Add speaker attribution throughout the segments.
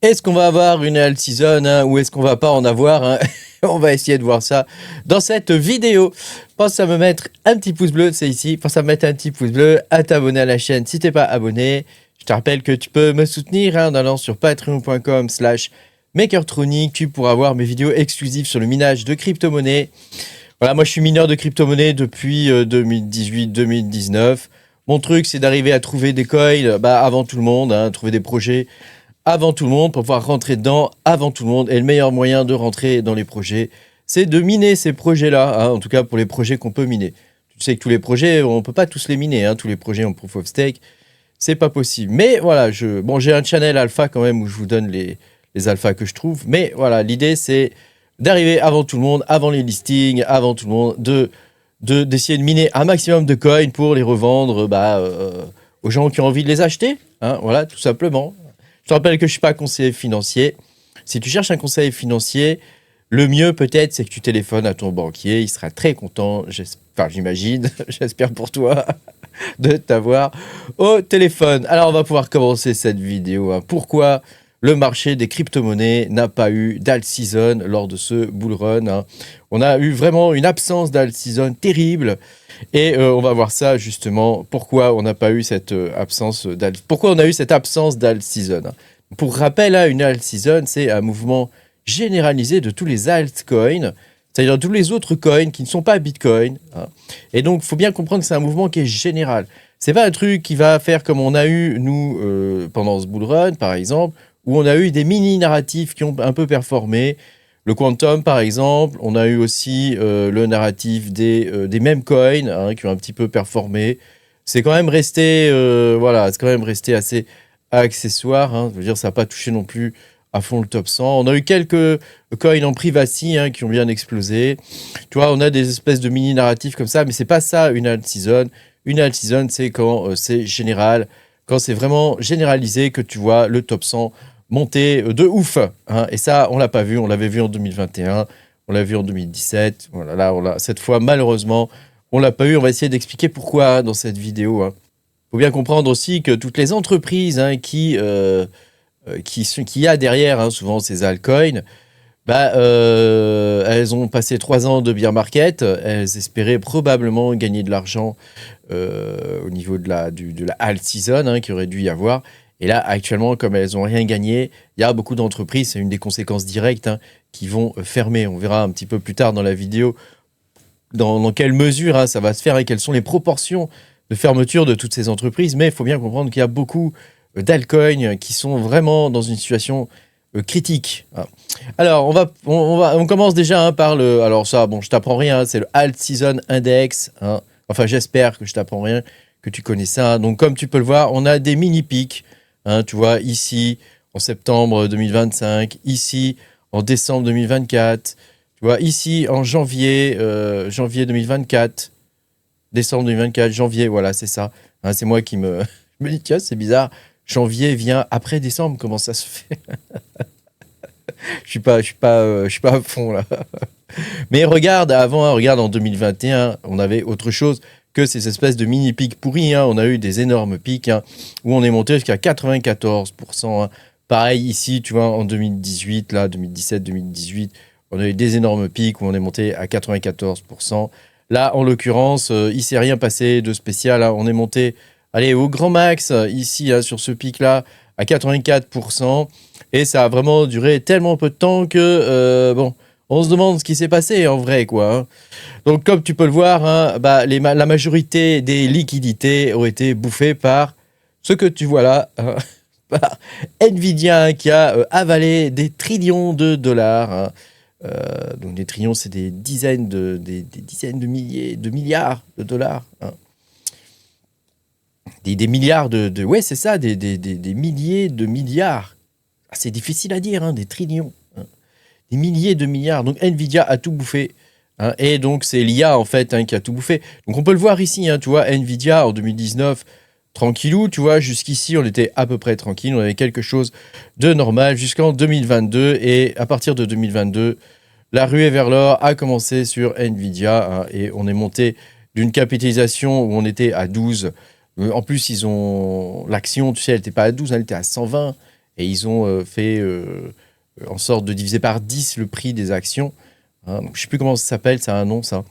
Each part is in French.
Speaker 1: Est-ce qu'on va avoir une alt season ou est-ce qu'on va pas en avoir On va essayer de voir ça dans cette vidéo. Pense à me mettre un petit pouce bleu, c'est ici. Pense à me mettre un petit pouce bleu, à t'abonner à la chaîne si t'es pas abonné. Je te rappelle que tu peux me soutenir en allant sur patreon.com/makertronic. Tu pourras voir mes vidéos exclusives sur le minage de crypto-monnaies. Voilà, moi je suis mineur de crypto-monnaies depuis 2018-2019. Mon truc, c'est d'arriver à trouver des coins avant tout le monde, trouver des projets avant tout le monde pour pouvoir rentrer dedans avant tout le monde. Et le meilleur moyen de rentrer dans les projets, c'est de miner ces projets-là, en tout cas pour les projets qu'on peut miner. Tu sais que tous les projets, on ne peut pas tous les miner, tous les projets en proof of stake, c'est pas possible. Mais voilà, j'ai un channel alpha quand même où je vous donne les alphas que je trouve. Mais voilà, l'idée c'est d'arriver avant tout le monde, avant les listings, avant tout le monde, d'essayer de miner un maximum de coins pour les revendre aux gens qui ont envie de les acheter. Voilà, tout simplement. Je te rappelle que je ne suis pas conseiller financier. Si tu cherches un conseil financier, le mieux peut-être, c'est que tu téléphones à ton banquier. Il sera très content, j'imagine, j'espère pour toi, de t'avoir au téléphone. Alors, on va pouvoir commencer cette vidéo. Pourquoi le marché des crypto-monnaies n'a pas eu d'alt season lors de ce bull run. On a eu vraiment une absence d'alt season terrible. Et on va voir ça justement, pourquoi on n'a pas eu cette absence d'alt. Pourquoi on a eu cette absence d'alt season. Pour rappel, une alt season, c'est un mouvement généralisé de tous les altcoins, c'est-à-dire tous les autres coins qui ne sont pas Bitcoin. Et donc, il faut bien comprendre que c'est un mouvement qui est général. C'est pas un truc qui va faire comme on a eu, nous, pendant ce bull run, par exemple, où on a eu des mini-narratifs qui ont un peu performé. Le Quantum, par exemple, on a eu aussi le narratif des mêmes coins qui ont un petit peu performé. C'est quand même resté, c'est quand même resté assez accessoire. Je veux dire, ça n'a pas touché non plus à fond le top 100. On a eu quelques coins en privacy qui ont bien explosé. Tu vois, on a des espèces de mini-narratifs comme ça, mais c'est pas ça une alt season. Une alt season, c'est quand c'est général, quand c'est vraiment généralisé que tu vois le top 100 monter de ouf. Et ça, on l'a pas vu. On l'avait vu en 2021. On l'a vu en 2017. Voilà, là, cette fois, malheureusement, on l'a pas eu. On va essayer d'expliquer pourquoi dans cette vidéo. Faut bien comprendre aussi que toutes les entreprises qui y a derrière, souvent ces altcoins, elles ont passé 3 ans de bear market. Elles espéraient probablement gagner de l'argent au niveau de la alt season qui aurait dû y avoir. Et là, actuellement, comme elles n'ont rien gagné, il y a beaucoup d'entreprises, c'est une des conséquences directes, qui vont fermer. On verra un petit peu plus tard dans la vidéo dans quelle mesure ça va se faire et quelles sont les proportions de fermeture de toutes ces entreprises. Mais il faut bien comprendre qu'il y a beaucoup d'altcoins qui sont vraiment dans une situation critique. Alors, on commence déjà par le... Alors ça, je t'apprends rien, c'est le Alt Season Index. Enfin, j'espère que je t'apprends rien, que tu connais ça. Donc, comme tu peux le voir, on a des mini-pics. Tu vois, ici, en septembre 2025, ici, en décembre 2024, tu vois, ici, en janvier 2024, décembre 2024, janvier, voilà, c'est ça. C'est moi qui me dis, tiens, c'est bizarre, janvier vient après décembre, comment ça se fait? Je suis pas à fond, là. Mais regarde, regarde, en 2021, on avait autre chose que ces espèces de mini-pics pourris. On a eu des énormes pics où on est monté jusqu'à 94%. Pareil ici, tu vois, en 2018, là, 2017, 2018, on a eu des énormes pics où on est monté à 94%. Là, en l'occurrence, il ne s'est rien passé de spécial. On est monté, au grand max, ici, sur ce pic-là, à 84%. Et ça a vraiment duré tellement peu de temps que, on se demande ce qui s'est passé en vrai, quoi. Donc, comme tu peux le voir, la majorité des liquidités ont été bouffées par ce que tu vois là, par Nvidia qui a avalé des trillions de dollars. Donc, des trillions, c'est des dizaines de milliers, de milliards de dollars. Des milliards ouais, c'est ça, des milliers de milliards. C'est difficile à dire, des trillions. Des milliers de milliards. Donc, Nvidia a tout bouffé. Et donc, c'est l'IA, en fait, qui a tout bouffé. Donc, on peut le voir ici, tu vois, Nvidia, en 2019, tranquillou, tu vois, jusqu'ici, on était à peu près tranquille. On avait quelque chose de normal jusqu'en 2022. Et à partir de 2022, la ruée vers l'or a commencé sur Nvidia. Et on est monté d'une capitalisation où on était à 12. En plus, l'action, tu sais, elle n'était pas à 12, elle était à 120. et ils ont fait en sorte de diviser par 10 le prix des actions. Hein. Donc, je ne sais plus comment ça s'appelle, ça a un nom, ça.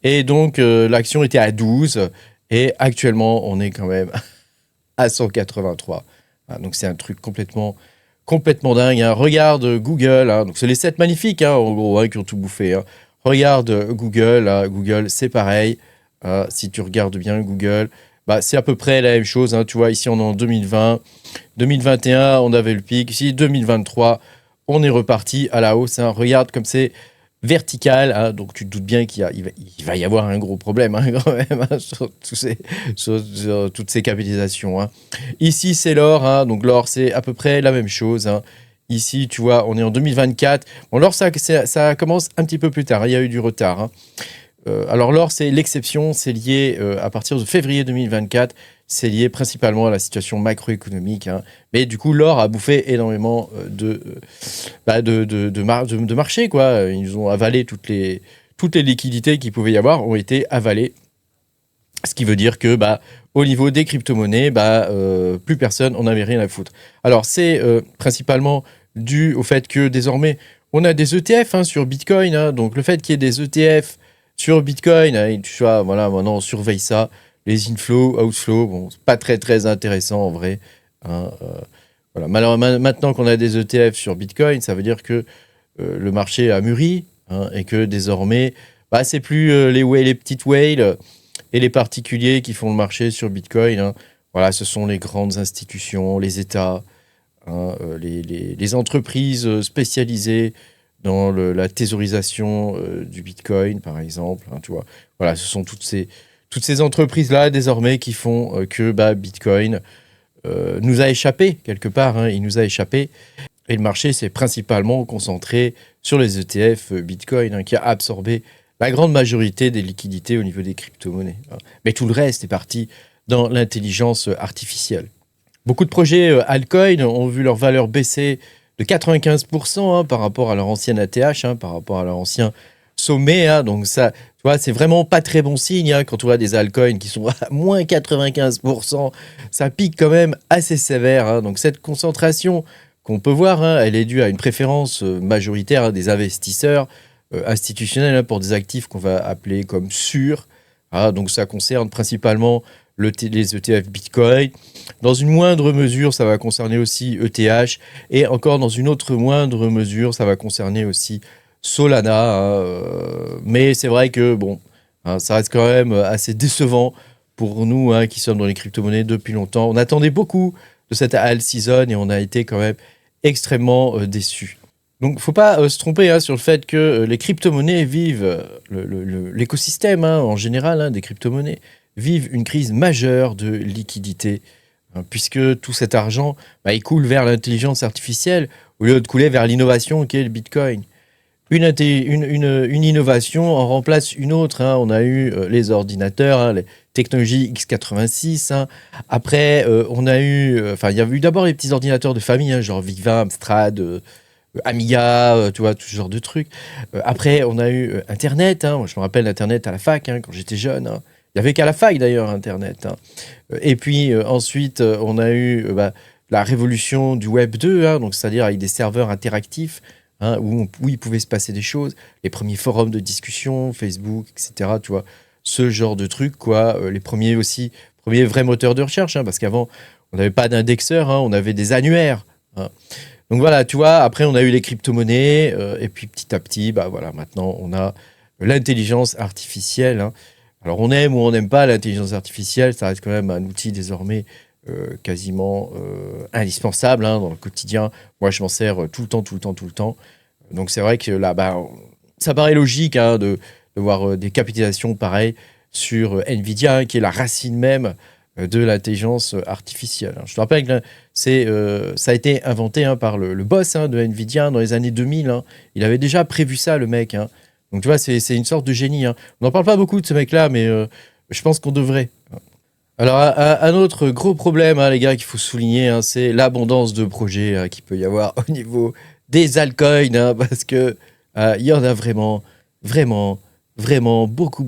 Speaker 1: Et donc, l'action était à 12, et actuellement, on est quand même à 183. Hein, donc, c'est un truc complètement dingue. Hein. Regarde Google, hein. Donc c'est les 7 magnifiques, hein, en gros, hein, qui ont tout bouffé. Hein. Regarde Google, hein. Google, c'est pareil. Si tu regardes bien Google, bah, c'est à peu près la même chose. Hein. Tu vois, ici, on est en 2020. 2021, on avait le pic. Ici, 2023, on est reparti à la hausse. Hein. Regarde comme c'est vertical, hein, donc tu te doutes bien il va y avoir un gros problème hein, quand même hein, sur toutes ces capitalisations. Hein. Ici, c'est l'or, hein, donc l'or, c'est à peu près la même chose. Hein. Ici, tu vois, on est en 2024. Bon, l'or, ça commence un petit peu plus tard, hein, il y a eu du retard. Hein. Alors l'or, c'est l'exception, c'est lié à partir de février 2024, c'est lié principalement à la situation macroéconomique. Hein. Mais du coup, l'or a bouffé énormément de marché, quoi. Ils ont avalé toutes les liquidités qu'il pouvait y avoir, ont été avalées. Ce qui veut dire que, au niveau des crypto-monnaies, plus personne n'en avait rien à foutre. Alors, c'est principalement dû au fait que désormais, on a des ETF hein, sur Bitcoin. Hein. Donc, le fait qu'il y ait des ETF sur Bitcoin, hein, tu vois, voilà, maintenant, on surveille ça. Les inflows, outflows, bon, c'est pas très, très intéressant en vrai. Hein, voilà. Maintenant qu'on a des ETF sur Bitcoin, ça veut dire que le marché a mûri hein, et que désormais, c'est plus les petites whales et les particuliers qui font le marché sur Bitcoin. Hein. Voilà, ce sont les grandes institutions, les États, hein, les entreprises spécialisées dans la thésaurisation du Bitcoin, par exemple. Hein, tu vois. Voilà, ce sont toutes ces entreprises-là, désormais, qui font que Bitcoin nous a échappé, quelque part. Hein, il nous a échappé. Et le marché s'est principalement concentré sur les ETF Bitcoin, hein, qui a absorbé la grande majorité des liquidités au niveau des crypto-monnaies. Hein. Mais tout le reste est parti dans l'intelligence artificielle. Beaucoup de projets altcoin ont vu leur valeur baisser de 95% hein, par rapport à leur ancien ATH, hein, par rapport à leur ancien sommet. Hein. Donc ça, tu vois, c'est vraiment pas très bon signe hein, quand on voit des altcoins qui sont à moins 95%. Ça pique quand même assez sévère. Hein. Donc cette concentration qu'on peut voir, hein, elle est due à une préférence majoritaire hein, des investisseurs institutionnels hein, pour des actifs qu'on va appeler comme sûrs. Hein. Donc ça concerne principalement les ETF Bitcoin. Dans une moindre mesure, ça va concerner aussi ETH. Et encore dans une autre moindre mesure, ça va concerner aussi Solana. Hein, mais c'est vrai que bon, hein, ça reste quand même assez décevant pour nous hein, qui sommes dans les crypto-monnaies depuis longtemps. On attendait beaucoup de cette alt season et on a été quand même extrêmement déçus. Donc, il ne faut pas se tromper hein, sur le fait que les crypto-monnaies vivent, l'écosystème hein, en général hein, des crypto-monnaies, vivent une crise majeure de liquidité, hein, puisque tout cet argent, il coule vers l'intelligence artificielle au lieu de couler vers l'innovation qui est le Bitcoin. Une innovation en remplace une autre. Hein. On a eu les ordinateurs, hein, les technologies x86. Hein. Après, on a eu... il y a eu d'abord les petits ordinateurs de famille, hein, genre Viva, Amstrad, Amiga, tu vois, tout ce genre de trucs. Après, on a eu Internet. Hein. Moi, je me rappelle Internet à la fac, hein, quand j'étais jeune. Hein. Il n'y avait qu'à la fac, d'ailleurs, Internet. Hein. Et puis, ensuite, on a eu la révolution du Web 2, hein, donc c'est-à-dire avec des serveurs interactifs, hein, où il pouvait se passer des choses. Les premiers forums de discussion, Facebook, etc., tu vois, ce genre de trucs, quoi. Les premiers vrais moteurs de recherche, hein, parce qu'avant, on n'avait pas d'indexeur, hein, on avait des annuaires. Hein. Donc voilà, tu vois, après on a eu les crypto-monnaies, et puis petit à petit, voilà, maintenant on a l'intelligence artificielle. Hein. Alors on aime ou on n'aime pas l'intelligence artificielle, ça reste quand même un outil désormais quasiment indispensable hein, dans le quotidien. Moi je m'en sers tout le temps. Donc c'est vrai que là, ça paraît logique hein, de voir des capitalisations pareilles sur Nvidia, hein, qui est la racine même de l'intelligence artificielle. Je te rappelle que ça a été inventé hein, par le boss hein, de Nvidia dans les années 2000. Hein. Il avait déjà prévu ça, le mec. Hein. Donc tu vois, c'est une sorte de génie. Hein. On n'en parle pas beaucoup de ce mec-là, mais je pense qu'on devrait. Alors, un autre gros problème, hein, les gars, qu'il faut souligner, hein, c'est l'abondance de projets hein, qu'il peut y avoir au niveau des altcoins, hein, parce que il y en a vraiment beaucoup.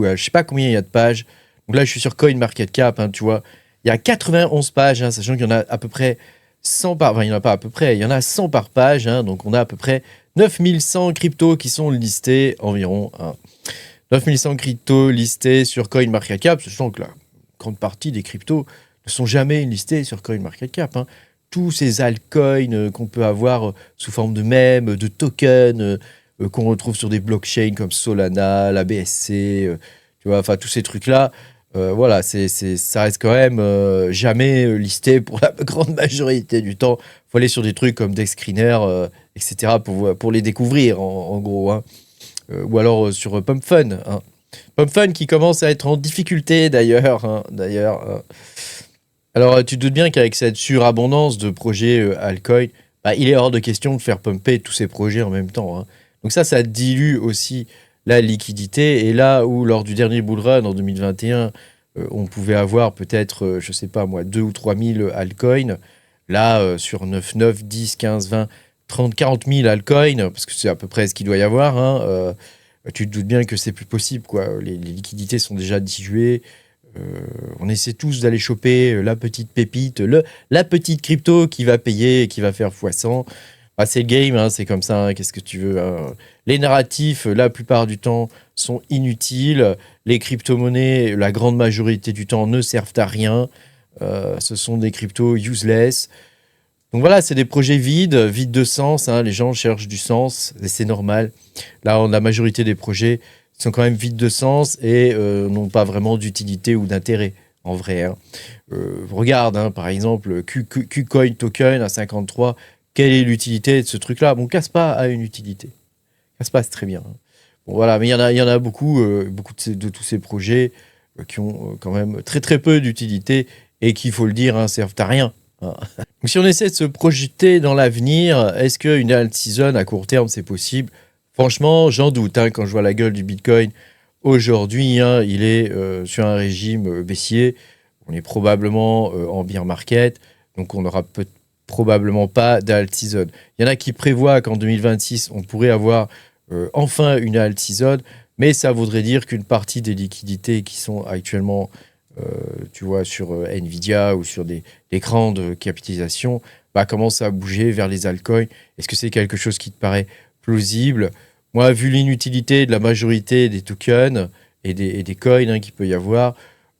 Speaker 1: Je sais pas combien il y a de pages. Donc là, je suis sur CoinMarketCap, hein, tu vois. Il y a 91 pages, hein, sachant qu'il y en a à peu près 100 par... Enfin, il n'y en a pas à peu près, il y en a 100 par page. Hein, donc, on a à peu près 9100 cryptos qui sont listés environ. Hein. 9100 cryptos listés sur CoinMarketCap, sachant que la grande partie des cryptos ne sont jamais listés sur CoinMarketCap. Hein. Tous ces altcoins qu'on peut avoir sous forme de mèmes, de tokens, qu'on retrouve sur des blockchains comme Solana, la BSC, tu vois, enfin tous ces trucs-là, voilà, ça reste quand même jamais listé pour la grande majorité du temps. Il faut aller sur des trucs comme DexScreener, etc. pour les découvrir, en gros. Hein. Ou alors sur PumpFun. Hein. PumpFun qui commence à être en difficulté d'ailleurs. Hein, Alors, tu te doutes bien qu'avec cette surabondance de projets altcoin, bah, il est hors de question de faire pumper tous ces projets en même temps. Hein. Donc ça dilue aussi la liquidité. Et là où, lors du dernier bull run en 2021, on pouvait avoir peut-être, je sais pas moi, 2 ou 3 000 altcoins, là, sur 9, 10, 15, 20, 30, 40 000 altcoins, parce que c'est à peu près ce qu'il doit y avoir, hein, tu te doutes bien que c'est plus possible, quoi. Les liquidités sont déjà diluées. On essaie tous d'aller choper la petite pépite, la petite crypto qui va payer et qui va faire x100. Bah, c'est le game, hein, c'est comme ça, hein, qu'est-ce que tu veux. Hein. Les narratifs, la plupart du temps, sont inutiles. Les crypto-monnaies, la grande majorité du temps, ne servent à rien. Ce sont des cryptos useless. Donc voilà, c'est des projets vides de sens. Hein. Les gens cherchent du sens, et c'est normal. Là, la majorité des projets sont quand même vides de sens et n'ont pas vraiment d'utilité ou d'intérêt, en vrai. Hein. Regarde, hein, par exemple, KuCoin Token à 53. Quelle est l'utilité de ce truc-là? Bon, Caspa a une utilité. Caspa, c'est très bien. Hein. Bon, voilà, mais il y en a beaucoup, de tous ces projets qui ont quand même très très peu d'utilité et qui, il faut le dire, hein, servent à rien. Hein. Donc, si on essaie de se projeter dans l'avenir, est-ce qu'une alt season à court terme, c'est possible? Franchement, j'en doute. Hein, quand je vois la gueule du Bitcoin aujourd'hui, hein, il est sur un régime baissier. On est probablement en bear market, donc on n'aura probablement pas d'alt season. Il y en a qui prévoient qu'en 2026, on pourrait avoir enfin une alt season, mais ça voudrait dire qu'une partie des liquidités qui sont actuellement, tu vois, sur Nvidia ou sur des grandes capitalisations, bah, commencent à bouger vers les altcoins. Est-ce que c'est quelque chose qui te paraît plausible? Moi, vu l'inutilité de la majorité des tokens et des coins hein, qu'il peut y avoir,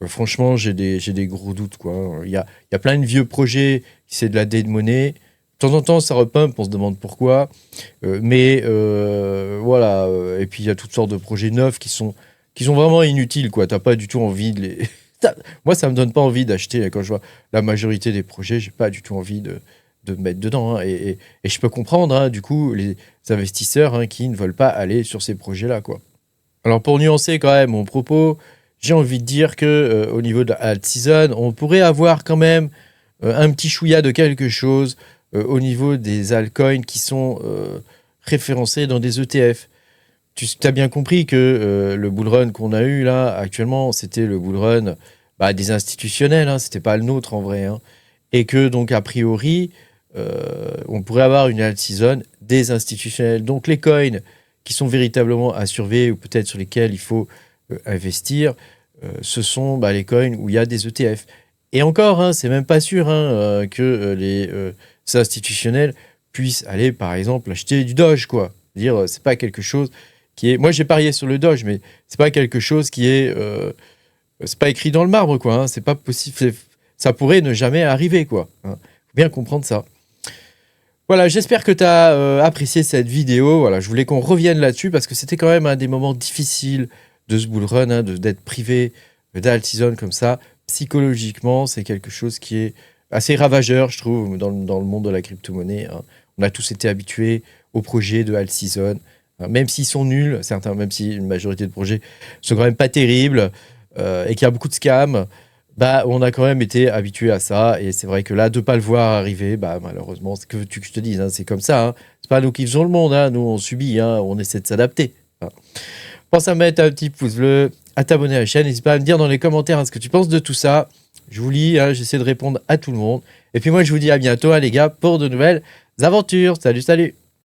Speaker 1: franchement, j'ai des gros doutes. Quoi. Il y a plein de vieux projets, c'est de la dead money. De temps en temps, ça repump, on se demande pourquoi. Mais voilà. Et puis, il y a toutes sortes de projets neufs qui sont vraiment inutiles. Tu n'as pas du tout envie de les... Moi, ça ne me donne pas envie d'acheter. Quand je vois la majorité des projets, je n'ai pas du tout envie de me mettre dedans. Hein. Et je peux comprendre, hein, du coup, les investisseurs hein, qui ne veulent pas aller sur ces projets-là. Quoi. Alors, pour nuancer quand même mon propos, j'ai envie de dire que au niveau de la alt season, on pourrait avoir quand même un petit chouïa de quelque chose au niveau des altcoins qui sont référencés dans des ETF. Tu as bien compris que le bull run qu'on a eu là actuellement, c'était le bull run des institutionnels, hein, c'était pas le nôtre en vrai. Hein, et que donc a priori, on pourrait avoir une alt season des institutionnels. Donc les coins qui sont véritablement à surveiller ou peut-être sur lesquels il faut investir, ce sont les coins où il y a des ETF. Et encore, hein, c'est même pas sûr hein, que les institutionnels puissent aller, par exemple, acheter du Doge, quoi. C'est-à-dire, c'est pas quelque chose qui est... Moi, j'ai parié sur le Doge, mais c'est pas quelque chose qui est... c'est pas écrit dans le marbre, quoi. Hein. C'est pas possible. Ça pourrait ne jamais arriver, quoi. Hein. Faut bien comprendre ça. Voilà, j'espère que tu as apprécié cette vidéo. Voilà, je voulais qu'on revienne là-dessus parce que c'était quand même un des moments difficiles de ce bull run, hein, d'être privé d'alt season comme ça. Psychologiquement, c'est quelque chose qui est assez ravageur, je trouve, dans le monde de la crypto-monnaie. Hein. On a tous été habitués aux projets de alt season, hein, même s'ils sont nuls, certains, même si une majorité de projets sont quand même pas terribles et qu'il y a beaucoup de scams. On a quand même été habitué à ça et c'est vrai que là de pas le voir arriver malheureusement c'est que tu que je te dise hein, c'est comme ça hein. C'est pas nous qui faisons le monde hein. Nous on subit hein. On essaie de s'adapter hein. Pense à mettre un petit pouce bleu, à t'abonner à la chaîne, n'hésite pas à me dire dans les commentaires hein, ce que tu penses de tout ça. Je vous lis hein, j'essaie de répondre à tout le monde et puis moi je vous dis à bientôt hein, les gars pour de nouvelles aventures. Salut.